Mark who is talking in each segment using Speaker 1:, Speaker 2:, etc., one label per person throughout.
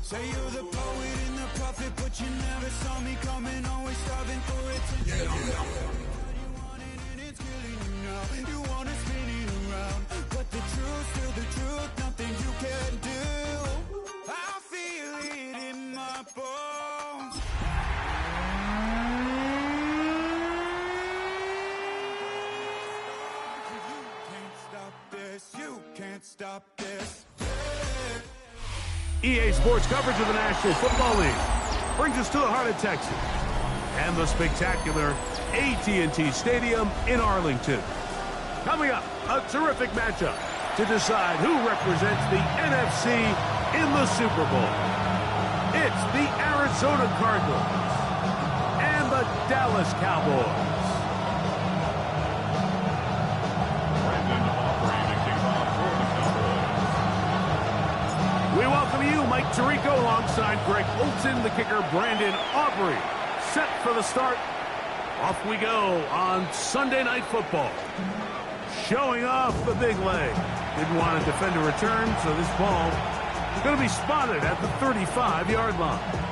Speaker 1: Say you're the poet and the prophet, but you never saw me coming, always starving for attention. You want it and it's killing you now. You wanna spin it around, but the truth's still the truth, nothing you can do. I feel it in my bones. You can't stop this, you can't stop this.
Speaker 2: EA Sports coverage of the National Football League brings us to the heart of Texas and the spectacular AT&T Stadium in Arlington. Coming up, a terrific matchup to decide who represents the NFC in the Super Bowl. It's the Arizona Cardinals and the Dallas Cowboys. We welcome you, Mike Tirico, alongside Greg Olson, the kicker, Brandon Aubrey. Set for the start. Off we go on Sunday Night Football. Showing off the big leg. Didn't want to defend a return, so this ball is going to be spotted at the 35-yard line.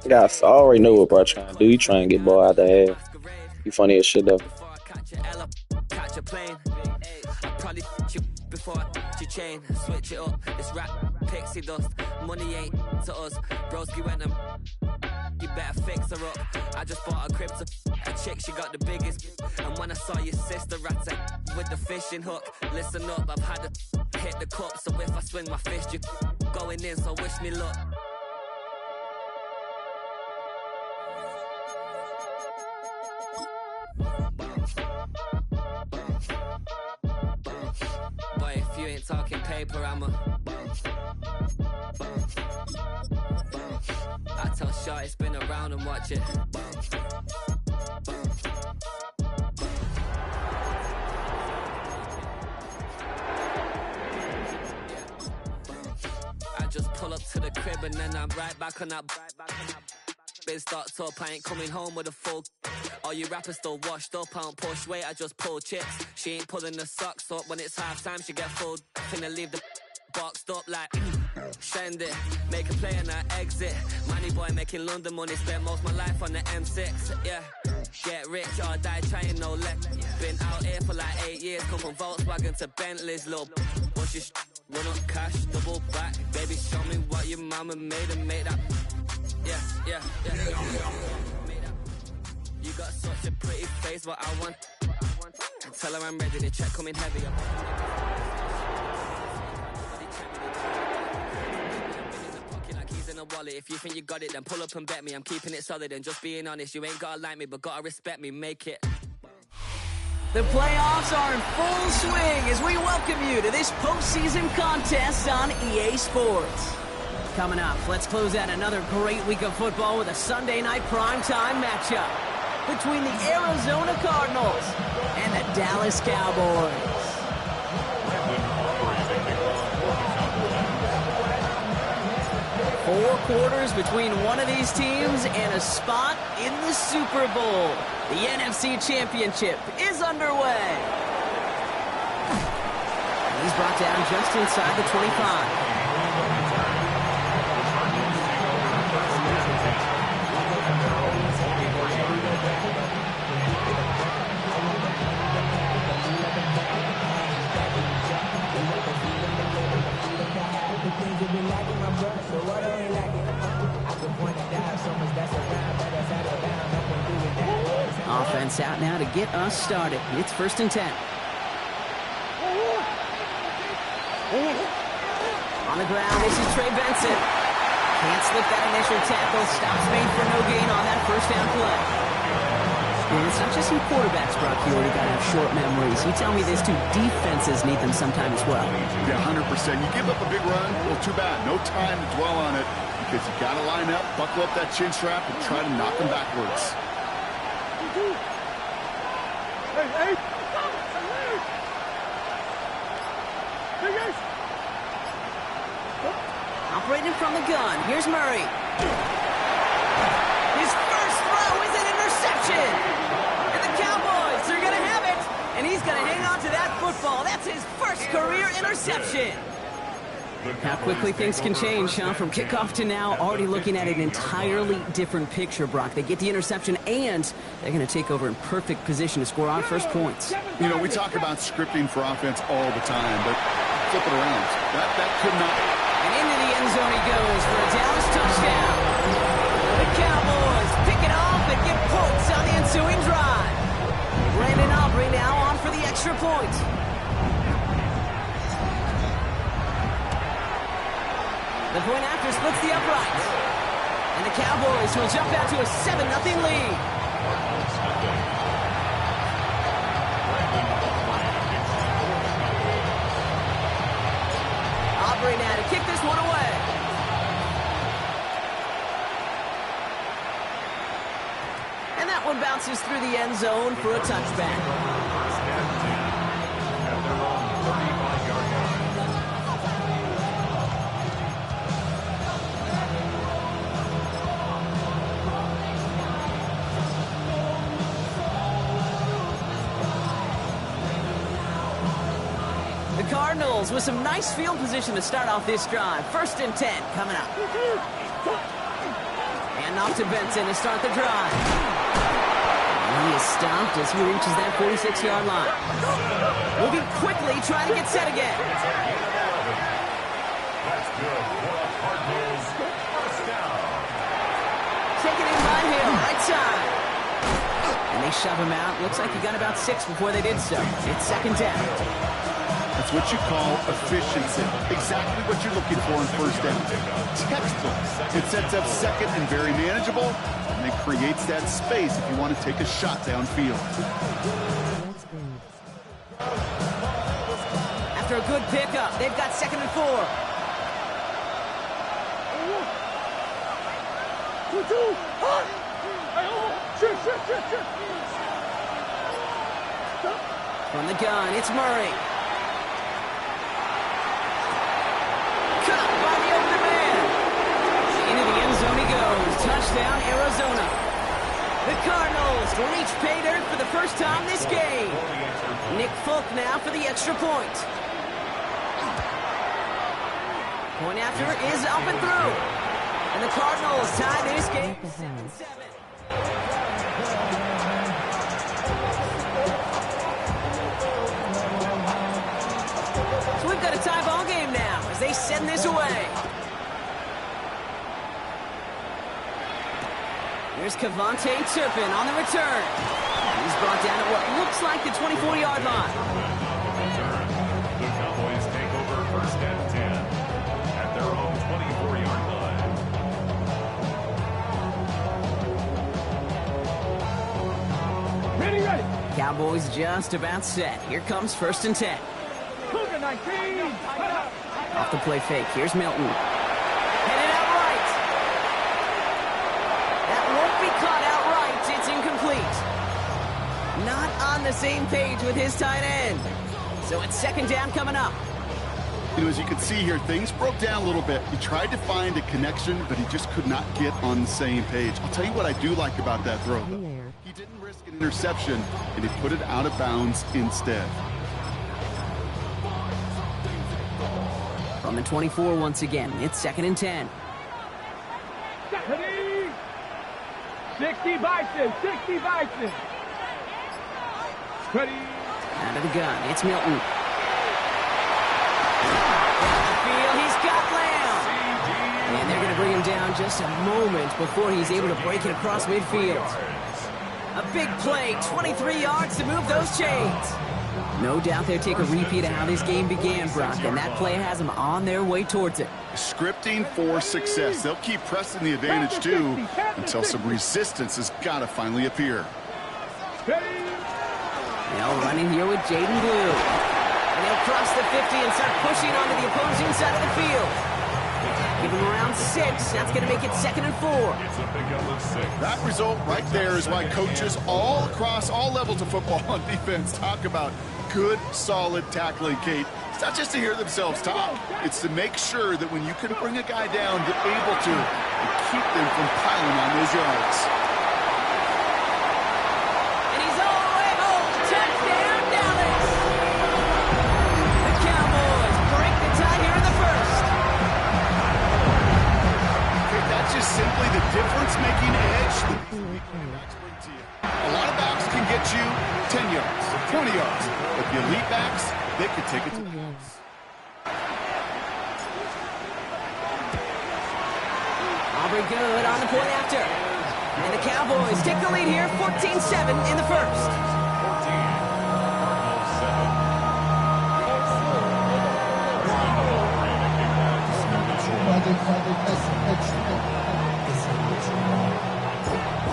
Speaker 3: Guys, I already know what bro trying to do. He trying to get ball out the half. He funny as shit though.
Speaker 4: Catch a plane. Probably you before you chain. Switch it up. It's rap pixie dust. Money ain't to us. Broski went and you better fix her up. I just bought a crib to a chick, she got the biggest. And when I saw your sister rat with the fishing hook, listen up, I've had to hit the cup. So if I swing my fist, you going in, so wish me luck. you ain't talking paper, I'm a I tell Shorty spin around and watch it. I just pull up to the crib and then I'm right back on that. Biz starts up, I ain't coming home with a full. All you rappers still washed up, I don't push weight, I just pull chips. She ain't pulling the socks up when it's half time, she get full. Finna leave the boxed up like send it, make a play and I exit. Money boy making London money, spent most of my life on the M6. Yeah, get rich or die trying, no let. Been out here for like 8 years, come from Volkswagen to Bentley's, little bunch of run up cash, double back. Baby, show me what your mama made and make that. Yeah. You got such a pretty face, what I want. Tell her I'm ready, the check coming heavy. Wallet. If you think you got it, then pull up and bet me. I'm keeping it solid and just being honest. You ain't gotta like me, but gotta respect me. Make it.
Speaker 5: The playoffs are in full swing as we welcome you to this postseason contest on EA Sports. Coming up, let's close out another great week of football with a Sunday night primetime matchup between the Arizona Cardinals and the Dallas Cowboys. 4 quarters between one of these teams and a spot in the Super Bowl. The NFC Championship is underway. He's brought down just inside the 25. Offense out now to get us started. It's 1st and 10. On the ground, this is Trey Benson. Can't slip that initial tackle. Stops made for no gain on that first down play. And it's not just some quarterbacks, Brock. You already got to have short memories. You tell me this too, defenses need them sometime as well.
Speaker 6: Yeah, 100%. You give up a big run, well, too bad. No time to dwell on it because you got to line up, buckle up that chin strap, and try to knock them backwards.
Speaker 5: Operating from the gun. Here's Murray. His first throw is an interception. And the Cowboys are going to have it. And he's going to hang on to that football. That's his first career interception. How quickly things can change, huh? From kickoff to now, already looking at an entirely different picture, Brock. They get the interception, and they're going to take over in perfect position to score our first points.
Speaker 6: You know, we talk about scripting for offense all the time, but flip it around. That could not...
Speaker 5: And into the end zone he goes for a Dallas touchdown. The Cowboys pick it off and get points on the ensuing drive. Brandon Aubrey now on for the extra point. The point after splits the uprights. And the Cowboys will jump out to a 7-0 lead. Aubrey now to kick this one away. And that one bounces through the end zone for a touchback. Cardinals with some nice field position to start off this drive. 1st and 10 coming up. And off to Benson to start the drive. And he is stopped as he reaches that 46-yard line. Moving quickly, trying to get set again. Taking in by Hill, right side. And they shove him out. Looks like he got about 6 before they did so. It's 2nd down.
Speaker 6: That's what you call efficiency. Exactly what you're looking for in 1st down. Textbook. It sets up 2nd and very manageable, and it creates that space if you want to take a shot downfield.
Speaker 5: After after a good pickup. They've got 2nd and 4. From the gun, it's Murray. Caught by the open man. Into the end zone he goes. Touchdown, Arizona. The Cardinals reach pay dirt for the first time this game. Nick Folk now for the extra point. Point after is up and through. And the Cardinals tie this game 7-7. So we've got a tie ball game now as they send this away. Here's Kavontae Turpin on the return. He's brought down at what looks like the 24-yard line.
Speaker 7: The Cowboys take over 1st and 10 at their own 24-yard line.
Speaker 2: Ready.
Speaker 5: Cowboys just about set. Here comes 1st and 10. Off the play fake. Here's Milton. Headed out right. That won't be caught outright. It's incomplete. Not on the same page with his tight end. So it's 2nd down coming up.
Speaker 6: You know, as you can see here, things broke down a little bit. He tried to find a connection, but he just could not get on the same page. I'll tell you what I do like about that throw, though. He didn't risk an interception, and he put it out of bounds instead.
Speaker 5: From the 24 once again, it's 2nd and 10.
Speaker 2: 60 Bison. Ready.
Speaker 5: Out of the gun, it's Milton. He's got Lamb. And they're going to bring him down just a moment before he's able to break it across midfield. A big play, 23 yards to move those chains. No doubt they'll take a repeat of how this game began, Brock, and that play has them on their way towards it.
Speaker 6: Scripting for success. They'll keep pressing the advantage, too, until some resistance has got to finally appear.
Speaker 5: Now running here with Jaden Blue. And he'll cross the 50 and start pushing onto the opposing side of the field. Give him around 6. That's going to make it 2nd and 4.
Speaker 7: It's a pickup of 6.
Speaker 6: That result right there is why coaches all across all levels of football on defense talk about good, solid tackling, Kate. It's not just to hear themselves talk. It's to make sure that when you can bring a guy down, you're able to and keep them from piling on those yards.
Speaker 5: And he's all the way home. Touchdown, Dallas. The Cowboys break the tie here in the first.
Speaker 6: That's just simply the difference-making edge. A lot of backs can get you 10 yards, 20 yards. But the elite backs, they can take it to the house.
Speaker 5: Aubrey good on the point after. And the Cowboys take the lead here, 14-7 in the first.
Speaker 7: 14.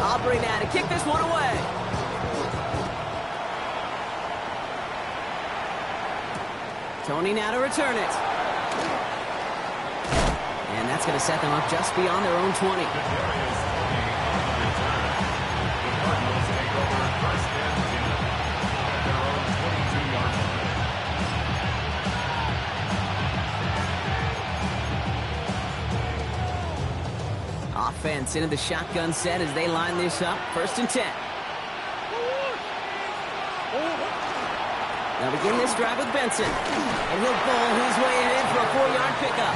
Speaker 5: Aubrey now to kick this one away. Tony now to return it. And that's going to set them up just beyond their own 20. Offense into the shotgun set as they line this up. 1st and 10. They'll begin this drive with Benson. And he'll bowl his way in for a 4-yard pickup.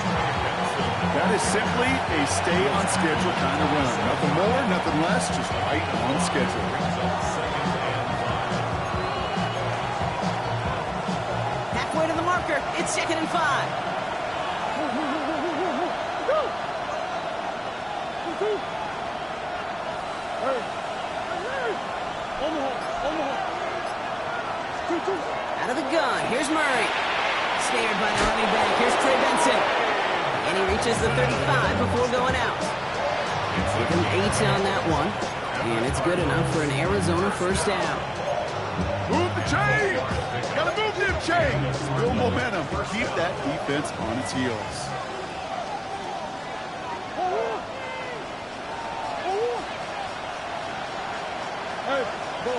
Speaker 6: That is simply a stay-on-schedule kind of run. Nothing more, nothing less, just right on schedule.
Speaker 5: Halfway to the marker, it's 2nd and 5. Out of the gun, here's Murray. Snared by the running back, here's Trey Benson. And he reaches the 35 before going out. Take an 8 on that one. And it's good enough for an Arizona 1st down.
Speaker 6: Chains! Gotta move them chains! Build momentum. Keep that defense on its heels.
Speaker 8: Hey, go.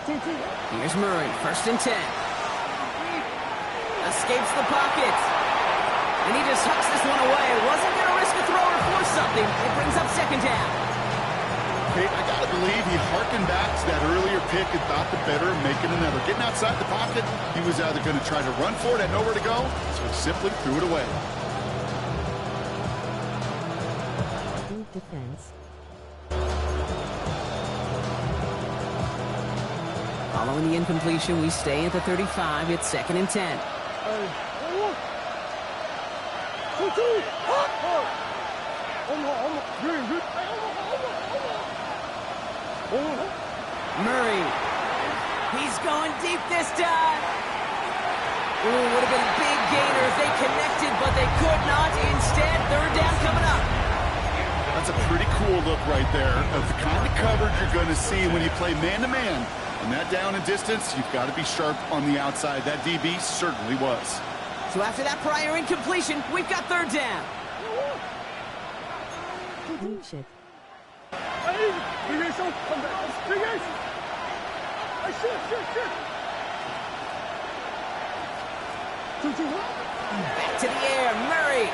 Speaker 8: Easy.
Speaker 5: Here's Murray, 1st and 10. Escapes the pocket. And he just hucks this one away. Wasn't going to risk a throw or force something. It brings up 2nd down.
Speaker 6: Okay, I got to believe he harkened back to that earlier pick and thought the better of making another. Getting outside the pocket, he was either going to try to run for it, had nowhere to go, so he simply threw it away.
Speaker 9: Defense.
Speaker 5: Following the incompletion, we stay at the 35. It's 2nd and 10. Murray. He's going deep this time. Ooh, would have been a big gainer if they connected, but they could not. Instead, 3rd down coming up.
Speaker 6: That's a pretty cool look right there of the kind of coverage you're going to see when you play man-to-man. And that down and distance, you've got to be sharp on the outside. That DB certainly was.
Speaker 5: So after that prior incompletion, we've got 3rd down.
Speaker 9: Leadership. Back to the air, Murray.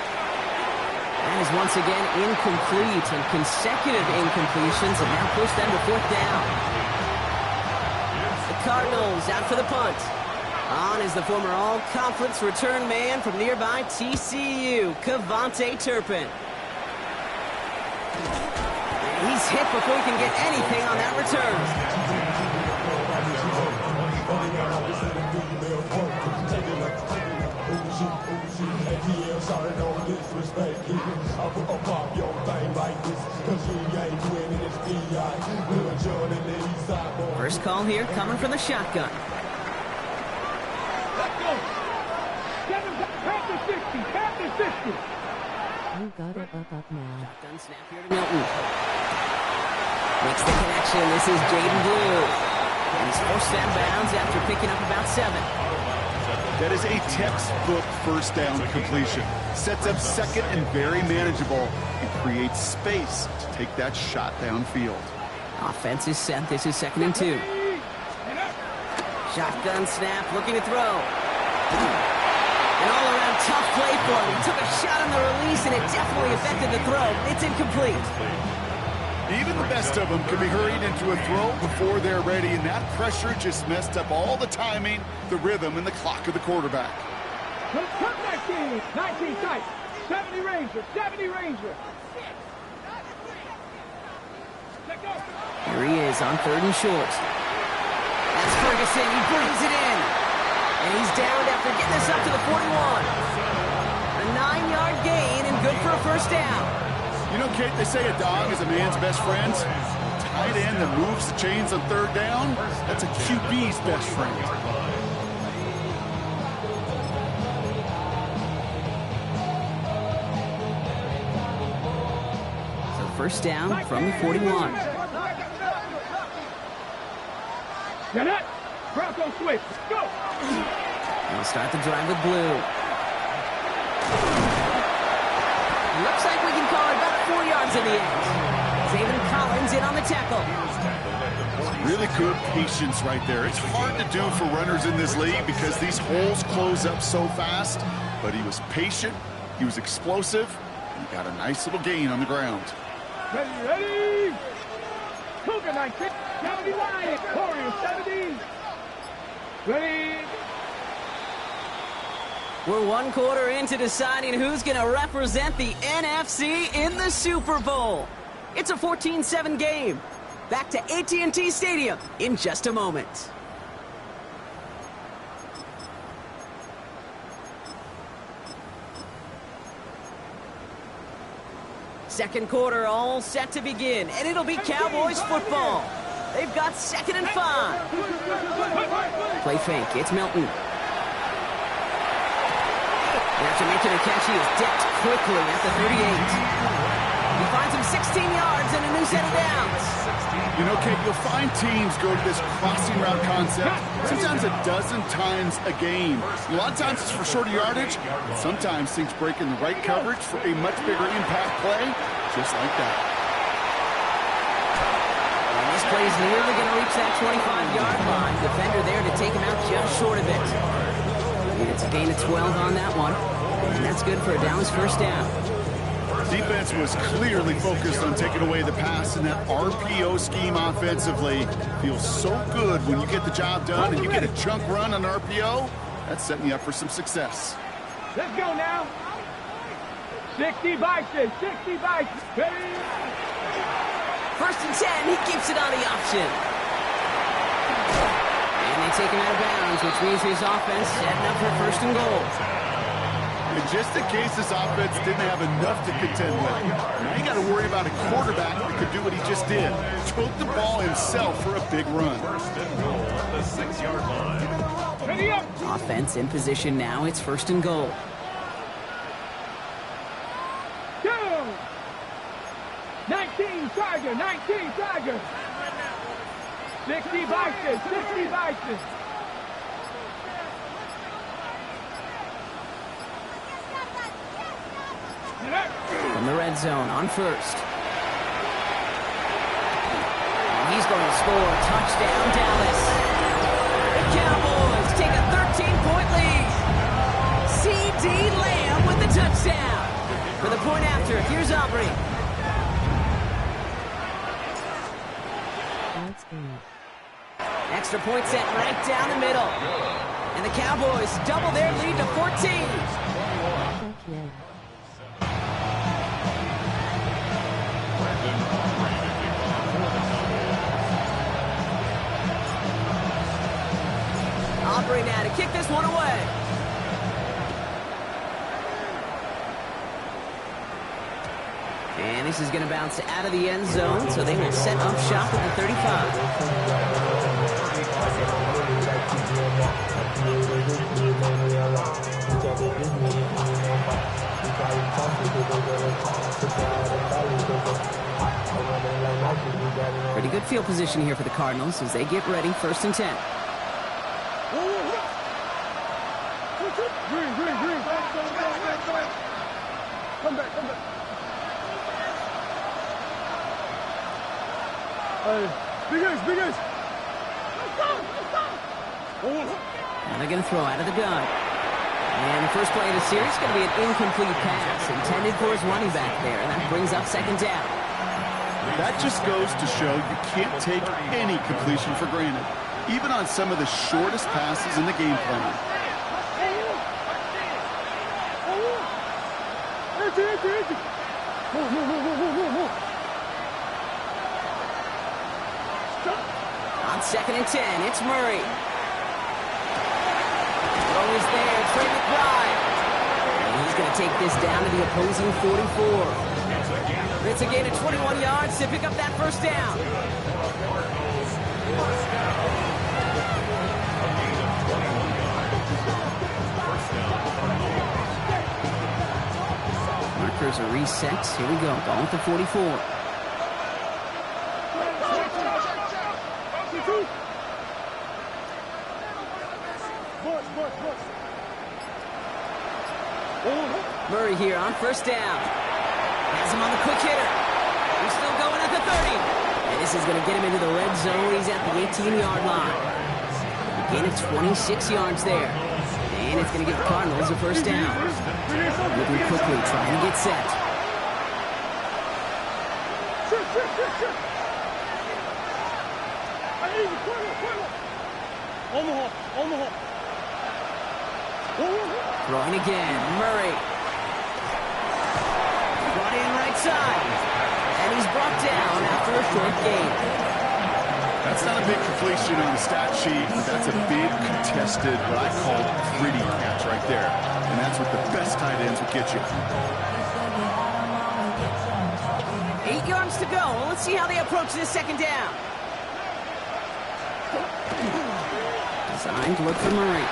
Speaker 9: That is once again incomplete, and consecutive incompletions have now pushed them to 4th down. The Cardinals out for the punt. On is the former all-conference return man from nearby TCU, Kavontae Turpin. He's hit before he can get anything on that return. First call here coming from the shotgun. You gotta up now.
Speaker 5: Shotgun snap here to Milton. Makes the connection. This is Jaden Blue. And he's forced out of bounds after picking up about 7.
Speaker 6: That is a textbook 1st down completion. Sets up 2nd and very manageable and creates space to take that shot downfield.
Speaker 5: Offense is set. This is 2nd and 2. Shotgun snap, looking to throw. An all-around tough play for him. He took a shot on the release, and it definitely affected the throw. It's incomplete.
Speaker 6: Even the best of them can be hurried into a throw before they're ready, and that pressure just messed up all the timing, the rhythm, and the clock of the quarterback.
Speaker 8: 19 tight. 70 Ranger.
Speaker 5: Here he is on 3rd and short. That's Ferguson. He brings it in. And he's downed after getting this up to the 41. A 9-yard gain and good for a 1st down.
Speaker 6: You know, Kate, they say a dog is a man's best friend. Tight end that moves the chains on 3rd down, that's a QB's best friend.
Speaker 5: So 1st down from the 41.
Speaker 8: Get it! Bronco switch. Go!
Speaker 5: We'll start the drive with Blue. Looks like we can call it about 4 yards in the end. Zayvon Collins in on the tackle.
Speaker 6: Really good patience right there. It's hard to do for runners in this league because these holes close up so fast. But he was patient, he was explosive, and he got a nice little gain on the ground.
Speaker 8: Ready! Cougar 19, 70 Lions, Warriors 70. Ready!
Speaker 5: We're 1 quarter into deciding who's going to represent the NFC in the Super Bowl. It's a 14-7 game. Back to AT&T Stadium in just a moment. Second quarter all set to begin, and it'll be Cowboys football. They've got 2nd and 5. Play fake, it's Milton. After making a catch, he is decked quickly at the 38. set of downs.
Speaker 6: You know, Kate, you'll find teams go to this crossing route concept sometimes a dozen times a game. A lot of times it's for shorter yardage, but sometimes things break in the right coverage for a much bigger impact play, just like that.
Speaker 5: And this play is nearly going to reach that 25-yard line. Defender there to take him out just short of it. And it's a gain of 12 on that one, and that's good for a Dallas first down.
Speaker 6: Defense was clearly focused on taking away the pass in that RPO scheme offensively. Feels so good when you get the job done and you get a chunk run on RPO. That's setting you up for some success.
Speaker 8: Let's go now. 60 Bison, 60 Bison.
Speaker 5: First and 10, he keeps it on the option. And they take him out of bounds, which means his offense setting up for first and goal.
Speaker 6: And just in case this offense didn't have enough to contend with, now you got to worry about a quarterback that could do what he just did. Took the ball himself for a big run.
Speaker 7: First and goal at the 6-yard line.
Speaker 8: Ready up.
Speaker 5: Offense in position now. It's first and goal.
Speaker 8: Go. 19 Tiger, 19 Tiger. 60 Bison, 60 Bison.
Speaker 5: From the red zone on first. And he's going to score. Touchdown, Dallas. The Cowboys take a 13-point lead. C.D. Lamb with the touchdown. For the point after, here's Aubrey. Extra point set right down the middle. And the Cowboys double their lead to 14. Aubrey now to kick this one away. And this is going to bounce out of the end zone, so they will set up shop at the 35. Pretty good field position here for the Cardinals as they get ready, first and 10.
Speaker 8: Green. Come back. Big ace.
Speaker 5: Now they're going to throw out of the gun. And the first play of the series is going to be an incomplete pass intended for his running back there. And that brings up second down.
Speaker 6: That just goes to show you can't take any completion for granted, even on some of the shortest passes in the game plan.
Speaker 5: On second and 10, it's Murray. Throw is there, Trey McBride. And he's going to take this down to the opposing 44. It's a gain of 21 yards to pick up that first down. Markers are reset. Here we go. Going with the 44. Murray here on first down. Has him on the quick hitter. He's still going at the 30. And this is going to get him into the red zone. He's at the 18-yard line. A gain of 26 yards there. And it's going to give the Cardinals a first down. Moving quickly, trying to get set. Throwing again, Murray. Brought in right side. And he's brought down after a short gain.
Speaker 6: That's not a big completion on the stat sheet, but that's a big contested, what I call gritty catch right there. And that's what the best tight ends will get you.
Speaker 5: 8 yards to go. Well, let's see how they approach this second down. Designed to look for Murray.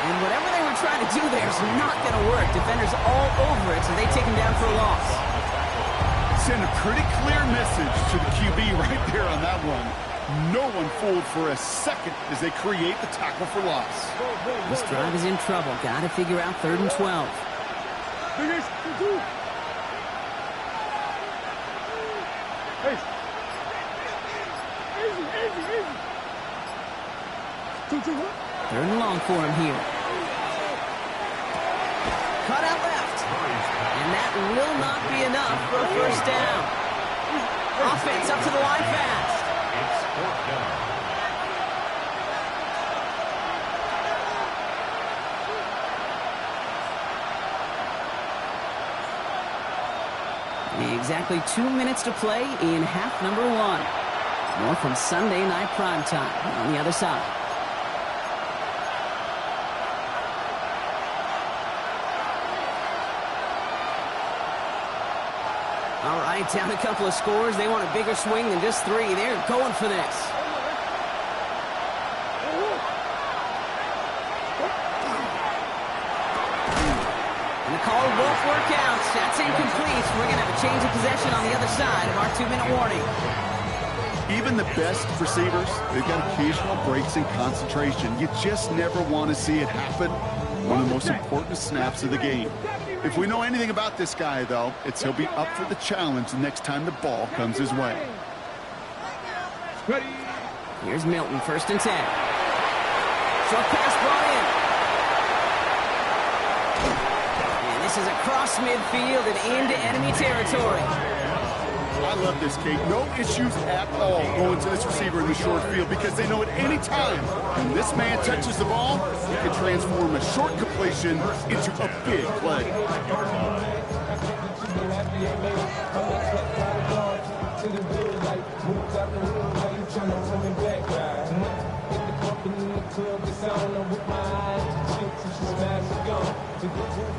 Speaker 5: And whatever they were trying to do there is not going to work. Defenders all over it, so they take him down for a loss.
Speaker 6: Send a pretty clear message to the QB right there on that one. No one fooled for a second as they create the tackle for loss.
Speaker 9: This drive is in trouble. Got to figure out 3rd and 12. Third and long for him here. Cut out left. And that will not be enough for a first down. Offense up to the line fast.
Speaker 7: It's 4th down.
Speaker 9: Exactly 2 minutes to play in half number 1. More from Sunday night primetime on the other side. All right, down a couple of scores. They want a bigger swing than just 3. They're going for this. And the call won't work out. That's incomplete. We're going to have a change of possession on the other side of our 2-minute warning.
Speaker 6: Even the best receivers, they've got occasional breaks in concentration. You just never want to see it happen. One of the most important snaps of the game. If we know anything about this guy, though, it's he'll be up for the challenge the next time the ball comes his way.
Speaker 9: Here's Milton, 1st and 10. Short pass brought in. And this is across midfield and into enemy territory.
Speaker 6: I love this, Kate. No issues at all going to this receiver in the short field because they know at any time when this man touches the ball, he can transform a short completion into a big play.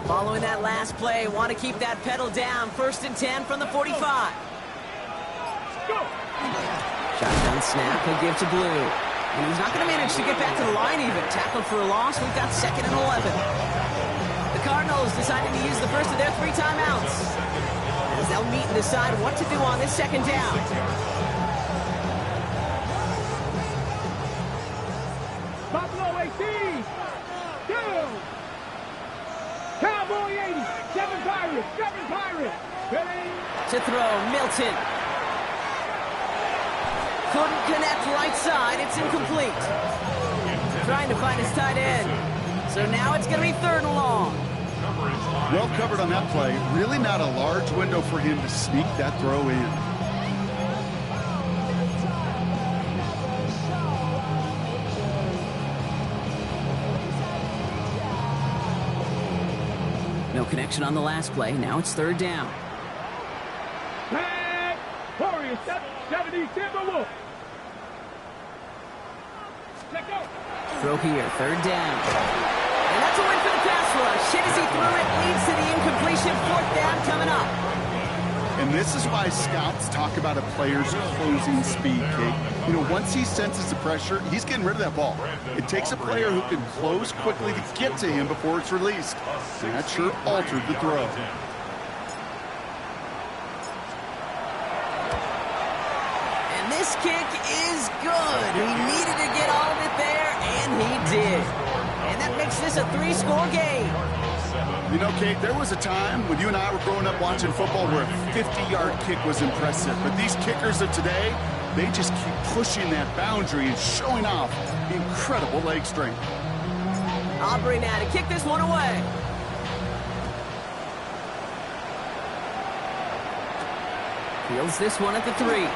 Speaker 5: Following that last play, want to keep that pedal down. 1st and 10 from the 45.
Speaker 9: Shotgun snap, he'll give to Blue. And he's not going to manage to get back to the line even. Tackled for a loss, we've got 2nd and 11.
Speaker 5: The Cardinals decided to use the first of their 3 timeouts, as they'll meet and decide what to do on this 2nd down.
Speaker 8: Buffalo 18. 2. Cowboy 80. 7 Pirates. 7 Pirates. Ready?
Speaker 5: To throw, Milton. Couldn't connect right side. It's incomplete. Trying to find his tight end. So now it's going to be 3rd and long.
Speaker 6: Well covered on that play. Really not a large window for him to sneak that throw in.
Speaker 9: No connection on the last play. Now it's 3rd down.
Speaker 8: Tag. Warriors 70 Timberwolves. Let go.
Speaker 9: Throw here, 3rd down.
Speaker 5: And that's a win for the pass rush. Hit as he threw it, leads to the incompletion. 4th down coming up.
Speaker 6: And this is why scouts talk about a player's closing speed, Kate. You know, once he senses the pressure, he's getting rid of that ball. It takes a player who can close quickly to get to him before it's released. And that sure altered the throw.
Speaker 5: And this kick is good. He needed to get all of it there, and he did. And that makes this a 3-score game.
Speaker 6: You know, Kate, there was a time when you and I were growing up watching football where a 50-yard kick was impressive. But these kickers of today, they just keep pushing that boundary and showing off incredible leg strength.
Speaker 5: Aubrey now to kick this one away.
Speaker 9: Fields this one at the 3.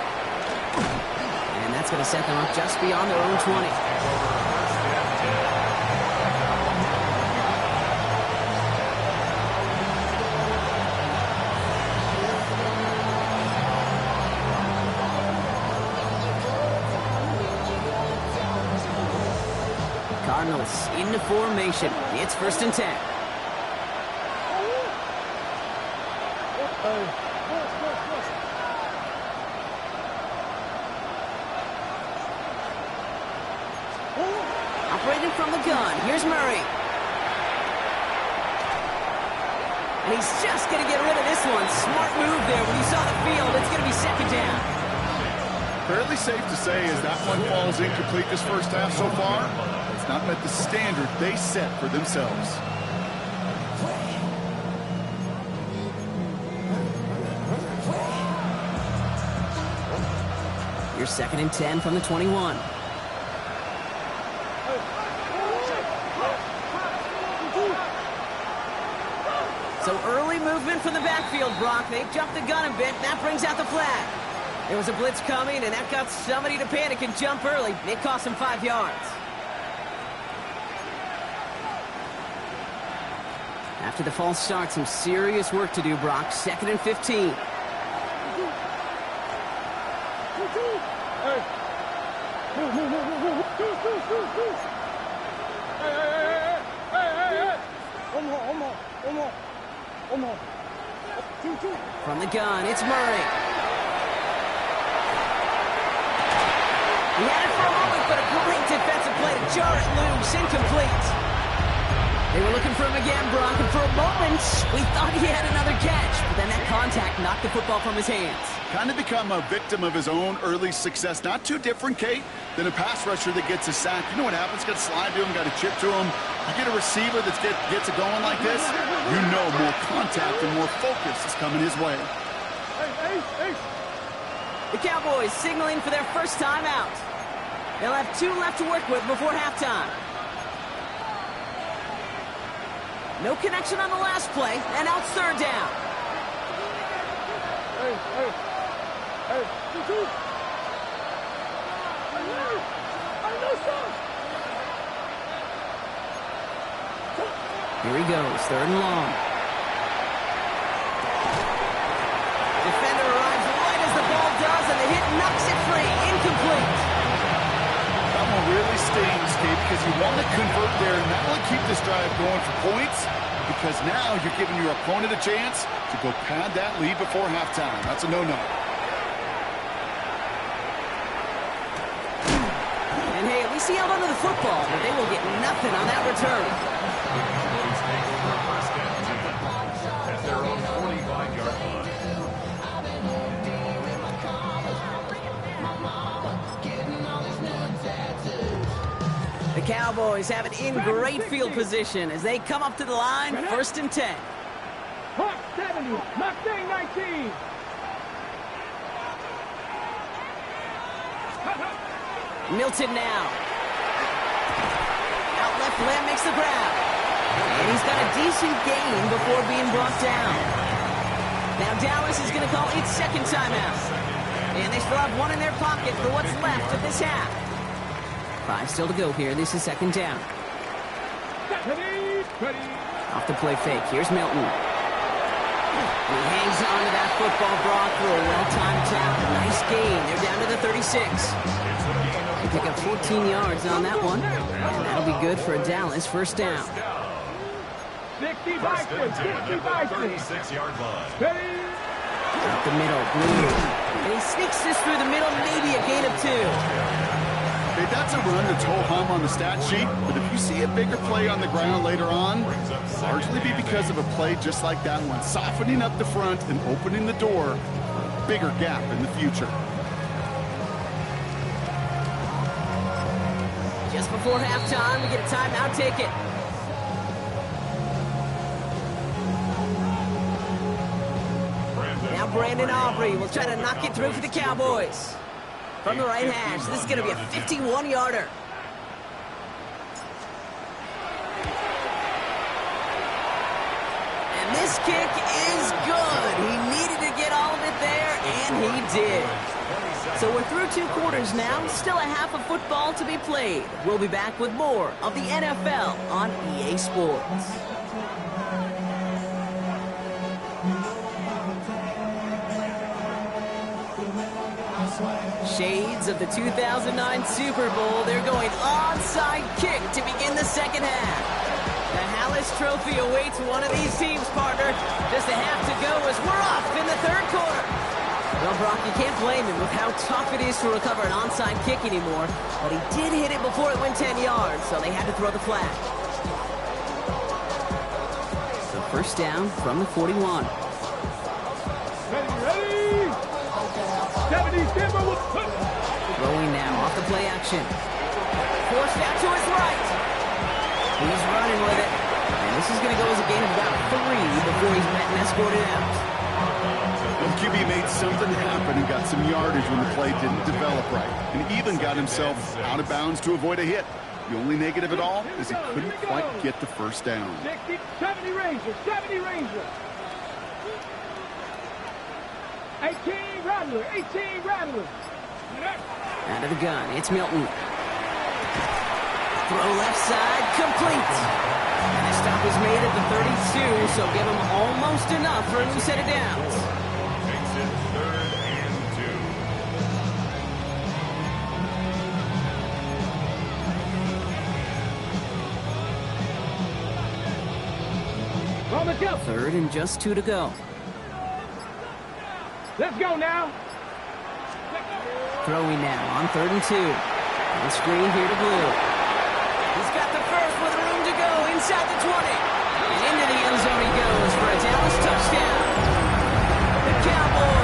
Speaker 9: And that's going to set them up just beyond their own 20. Cardinals into formation. It's 1st and 10. Operating from the gun. Here's Murray.
Speaker 5: And he's just going to get rid of this one. Smart move there. When he saw the field, it's going to be second down.
Speaker 6: Fairly safe to say as that one falls incomplete this first half so far, it's not met the standard they set for themselves.
Speaker 5: Your 2nd and 10 from the 21. So early movement from the backfield, Brock. They jumped the gun a bit. That brings out the flag. There was a blitz coming, and that got somebody to panic and jump early. It cost him 5 yards. After the false start, some serious work to do, Brock. 2nd and 15. From the gun, it's Murray. He had it for a moment, but a great defensive play to jar it loose. Incomplete. They were looking for him again, Brock, and for a moment, we thought he had another catch. But then that contact knocked the football from his hands.
Speaker 6: Kind of become a victim of his own early success. Not too different, Kate, than a pass rusher that gets a sack. You know what happens? Got to slide to him, got to chip to him. You get a receiver that gets it going like this, you know more contact and more focus is coming his way.
Speaker 5: The Cowboys signaling for their first time out. They'll have 2 left to work with before halftime. No connection on the last play, and out 3rd down. Here he goes, 3rd and long. Defender arrives right as the ball does, and the hit knocks it free. Incomplete.
Speaker 6: That one really stings, Kate, because you want to convert there and not only keep this drive going for points, because now you're giving your opponent a chance to go pad that lead before halftime. That's a no-no.
Speaker 5: And hey, at least he held onto the football, but they will get nothing on that return.
Speaker 7: At their own 45-yard line.
Speaker 5: The Cowboys have it in great field position as they come up to the line, 1st and 10.
Speaker 8: Hawk 70, Mustang 19.
Speaker 5: Milton now. Out left, Lamb makes the grab. And he's got a decent gain before being brought down. Now Dallas is going to call its 2nd timeout. And they still have 1 in their pocket for what's left of this half. 5 still to go here. This is 2nd down. Off the play fake. Here's Milton. And he hangs on to that football, Brock, for a well-timed tackle. Nice gain. They're down to the 36. They pick up 14 yards on that one. And that'll be good for a Dallas 1st down.
Speaker 8: 60 Bison, 60 Bison.
Speaker 7: 36-yard line.
Speaker 5: Up the middle, Blue. And he sneaks this through the middle, maybe a gain of 2.
Speaker 6: Okay, that's a run that's ho-hum on the stat sheet, but if you see a bigger play on the ground later on, largely be because of a play just like that one, softening up the front and opening the door, bigger gap in the future.
Speaker 5: Just before halftime, we get a timeout, take it. Now Brandon Aubrey will try to knock it through for the Cowboys. From the right hash, this is going to be a 51-yarder. And this kick is good. He needed to get all of it there, and he did. So we're through 2 quarters now. Still a half of football to be played. We'll be back with more of the NFL on EA Sports. Shades of the 2009 Super Bowl. They're going onside kick to begin the 2nd half. The Hallis Trophy awaits one of these teams, partner. Just a half to go as we're off in the 3rd quarter. Well, Brock, you can't blame him with how tough it is to recover an onside kick anymore. But he did hit it before it went 10 yards, so they had to throw the flag. So
Speaker 9: First down from the 41.
Speaker 8: Ready? 70 Denver will put.
Speaker 9: Throwing now off the play action. Forced out to his right. He's running with it. And this is going to go as a gain of about 3 before he's met and escorted out.
Speaker 6: Well, QB made something happen and got some yardage when the play didn't develop right. And even got himself out of bounds to avoid a hit. The only negative at all is he couldn't quite get the first down.
Speaker 8: 60, 70 Rangers, 70 Rangers. 18 Rattler, 18 Rattler.
Speaker 9: Out of the gun, it's Milton. Throw left side, complete. And the stop is made at the 32, so give him almost enough for a new set of downs.
Speaker 7: Makes it 3rd and 2.
Speaker 8: On the go.
Speaker 9: 3rd and just 2 to go.
Speaker 8: Let's go now.
Speaker 9: Throwing now on 3rd and 2. On screen here to Blue.
Speaker 5: He's got the first with room to go inside the 20.
Speaker 9: And into the end zone he goes for a Dallas touchdown.
Speaker 5: The Cowboys